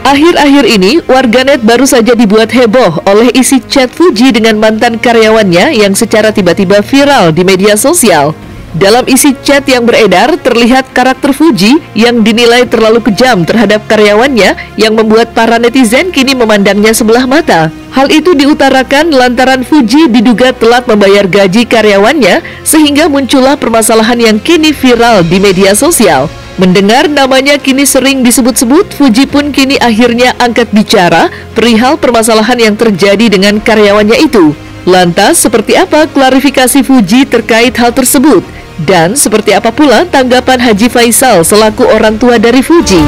Akhir-akhir ini, warganet baru saja dibuat heboh oleh isi chat Fuji dengan mantan karyawannya yang secara tiba-tiba viral di media sosial. Dalam isi chat yang beredar, terlihat karakter Fuji yang dinilai terlalu kejam terhadap karyawannya yang membuat para netizen kini memandangnya sebelah mata. Hal itu diutarakan lantaran Fuji diduga telat membayar gaji karyawannya sehingga muncullah permasalahan yang kini viral di media sosial. Mendengar namanya kini sering disebut-sebut, Fuji pun kini akhirnya angkat bicara perihal permasalahan yang terjadi dengan karyawannya itu. Lantas, seperti apa klarifikasi Fuji terkait hal tersebut? Dan seperti apa pula tanggapan Haji Faisal selaku orang tua dari Fuji?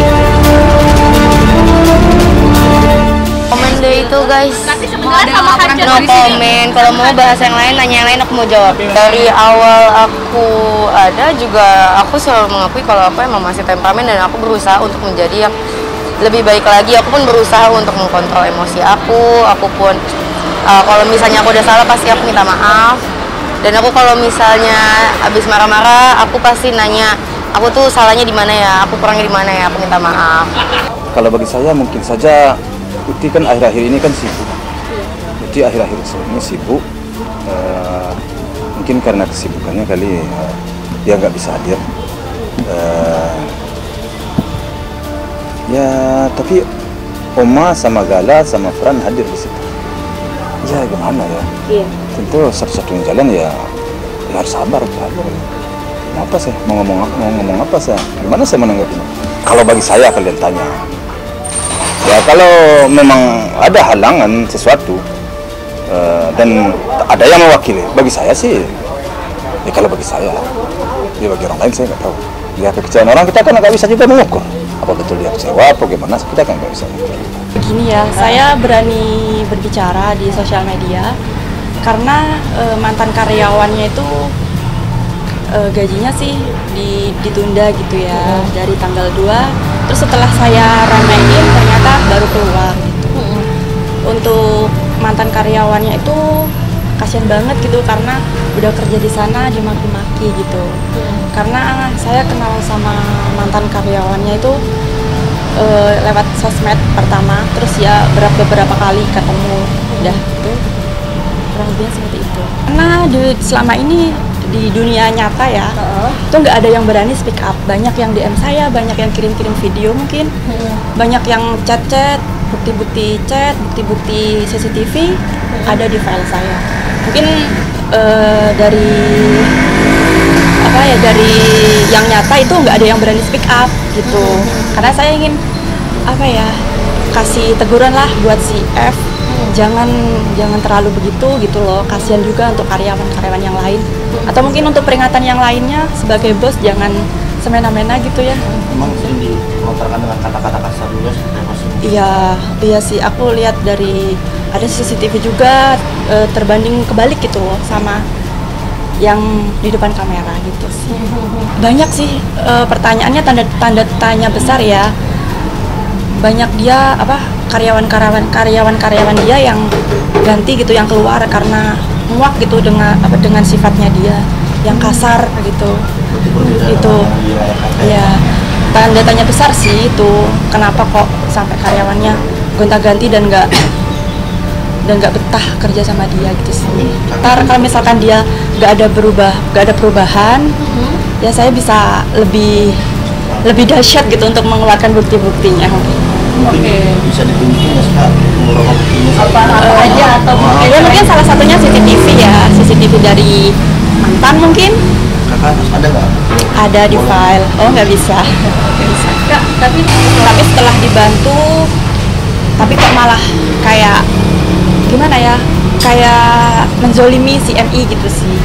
Komen deh itu guys, no komen. Kalau mau bahas yang lain, nanya yang lain, aku mau jawab. Dari awal aku ada juga, aku selalu mengakui kalau aku emang masih temperamen dan aku berusaha untuk menjadi yang lebih baik lagi. Aku pun berusaha untuk mengkontrol emosi aku pun kalau misalnya aku udah salah pasti aku minta maaf. Dan aku kalau misalnya habis marah-marah, aku pasti nanya, aku tuh salahnya di mana ya, aku kurangnya di mana ya, aku minta maaf. Kalau bagi saya mungkin saja Uti kan akhir-akhir ini kan sibuk. Uti akhir-akhir ini sibuk. Mungkin karena kesibukannya kali dia nggak bisa hadir. Ya tapi Oma sama Gala sama Fran hadir di situ. Ya gimana ya? Iya. Tentu satu-satunya jalan ya harus sabar. Mau apa sih? Mau ngomong apa sih? Gimana saya menanggapinya? Kalau bagi saya kalian tanya. Ya kalau memang ada halangan sesuatu dan ada yang mewakili, bagi saya sih. Ya kalau bagi saya, ya bagi orang lain saya nggak tahu. Ya kekecewaan orang kita kan nggak bisa juga mengukur. Apa betul dia kecewa, apa gimana? Kita kan nggak bisa mengukur. Begini ya, saya berani berbicara di sosial media karena mantan karyawannya itu gajinya sih ditunda gitu ya, dari tanggal 2. Terus setelah saya ramein ternyata baru keluar gitu. Untuk mantan karyawannya itu kasihan banget gitu karena udah kerja di sana dimaki-maki gitu. Karena saya kenal sama mantan karyawannya itu lewat sosmed pertama, terus ya beberapa kali ketemu, udah gitu kurang lebih seperti itu. Karena selama ini di dunia nyata ya, itu nggak ada yang berani speak up. Banyak yang DM saya, banyak yang kirim-kirim video mungkin, banyak yang chat-chat, bukti-bukti chat, bukti-bukti CCTV ada di file saya. Mungkin dari dari yang nyata itu nggak ada yang berani speak up gitu. Karena saya ingin kasih teguran lah buat si F. Jangan terlalu begitu gitu loh, kasihan juga untuk karyawan-karyawan yang lain. Atau mungkin untuk peringatan yang lainnya, sebagai bos jangan semena-mena gitu ya. Memang sering dilontarkan dengan kata-kata kasar juga sih. Iya sih, aku lihat dari ada CCTV juga terbanding kebalik gitu loh sama yang di depan kamera gitu sih. Banyak sih pertanyaannya tanda tanya besar ya. Banyak dia karyawan dia yang ganti gitu, yang keluar karena muak gitu dengan sifatnya dia yang kasar gitu. Itu ya tanda tanya besar sih itu, kenapa kok sampai karyawannya gonta-ganti dan nggak betah kerja sama dia gitu sih. Ntar kalau misalkan dia nggak ada perubahan, ya saya bisa lebih dahsyat gitu untuk mengeluarkan bukti-buktinya. Bisa ditunjukin ya sekarang beberapa buktinya Apa aja atau mungkin salah satunya CCTV ya, CCTV dari mantan mungkin. Kakak ada nggak? Ada di file. Oh nggak bisa. Tapi setelah dibantu, tapi kok malah kayak gimana ya, kayak menzolimi si MI gitu sih.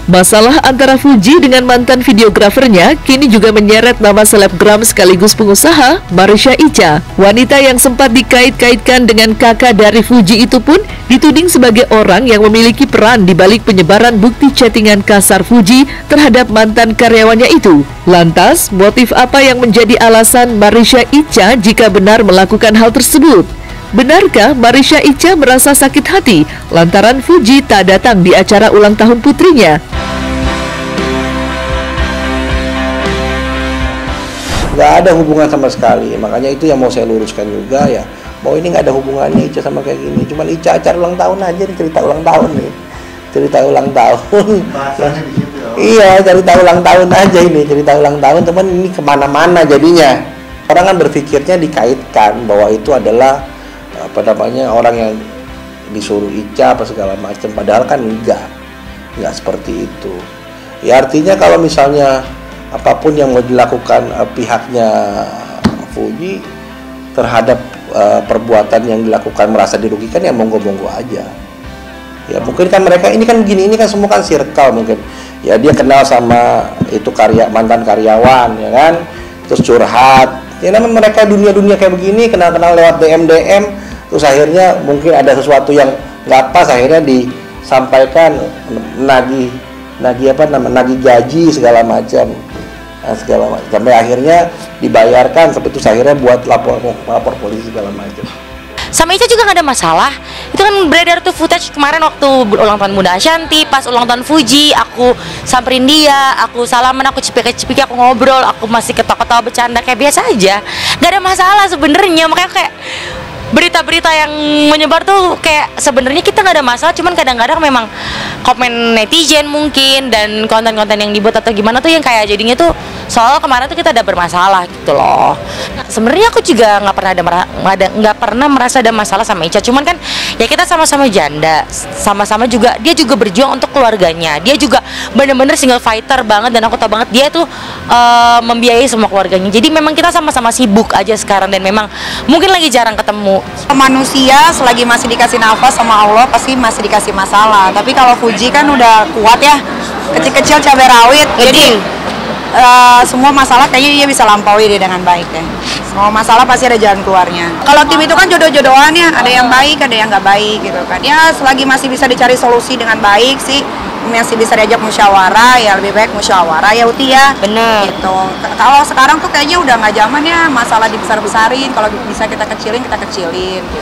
Masalah antara Fuji dengan mantan videografernya kini juga menyeret nama selebgram sekaligus pengusaha Marisha Icha. Wanita yang sempat dikait-kaitkan dengan kakak dari Fuji itu pun dituding sebagai orang yang memiliki peran di balik penyebaran bukti chattingan kasar Fuji terhadap mantan karyawannya itu. Lantas, motif apa yang menjadi alasan Marisha Icha jika benar melakukan hal tersebut? Benarkah Marisha Icha merasa sakit hati lantaran Fuji tak datang di acara ulang tahun putrinya? nggak ada hubungan sama sekali. Makanya itu yang mau saya luruskan juga ya, bahwa ini nggak ada hubungannya Ica sama kayak gini. Cuman Ica acara ulang tahun aja nih, cerita ulang tahun nih, cerita ulang tahun. Bahasanya di situ ya. Iya, cerita ulang tahun aja ini, cerita ulang tahun. Teman ini kemana-mana jadinya. Orang kan berpikirnya dikaitkan bahwa itu adalah apa namanya, orang yang disuruh Ica apa segala macam. Padahal kan nggak seperti itu. Ya artinya kalau misalnya apapun yang mau dilakukan pihaknya Fuji terhadap perbuatan yang dilakukan merasa dirugikan, ya monggo-monggo aja. Ya mungkin kan mereka ini kan gini, ini kan semua kan circle mungkin. Ya dia kenal sama itu mantan karyawan ya kan, terus curhat. Ya namanya mereka dunia kayak begini, kenal-kenal lewat DM, terus akhirnya mungkin ada sesuatu yang nggak pas, akhirnya disampaikan nagih gaji segala macam. Sampai akhirnya dibayarkan, sampai itu akhirnya buat lapor polisi segala macam. Sama Ica juga nggak ada masalah. Itu kan beredar tuh footage kemarin waktu ulang tahun Bunda Ashanti, pas ulang tahun Fuji, aku samperin dia, aku salaman, aku cipika-cipiki, aku ngobrol, aku masih ketawa-ketawa bercanda kayak biasa aja. Nggak ada masalah sebenarnya. Makanya kayak berita-berita yang menyebar tuh kayak sebenarnya kita nggak ada masalah, cuman kadang-kadang memang komen netizen mungkin dan konten-konten yang dibuat atau gimana tuh yang kayak jadinya tuh soal kemarin tuh kita ada bermasalah gitu loh. Sebenarnya aku juga nggak pernah merasa ada masalah sama Ica, cuman kan ya kita sama-sama janda, sama-sama juga dia juga berjuang untuk keluarganya, dia juga bener-bener single fighter banget, dan aku tahu banget dia tuh membiayai semua keluarganya. Jadi memang kita sama-sama sibuk aja sekarang, dan memang mungkin lagi jarang ketemu. Manusia selagi masih dikasih nafas sama Allah pasti masih dikasih masalah. Tapi kalau Fuji kan udah kuat ya, kecil-kecil cabai rawit, jadi semua masalah kayaknya dia bisa lampaui dia dengan baik deh. Semua masalah pasti ada jalan keluarnya. Kalau tim itu kan jodoh-jodohan ya, ada yang baik, ada yang nggak baik gitu kan. Ya selagi masih bisa dicari solusi dengan baik sih, masih bisa diajak musyawarah, ya lebih baik musyawarah ya Uti ya. Bener. Gitu. Kalau sekarang tuh kayaknya udah nggak zaman ya masalah dibesar-besarin. Kalau bisa kita kecilin gitu.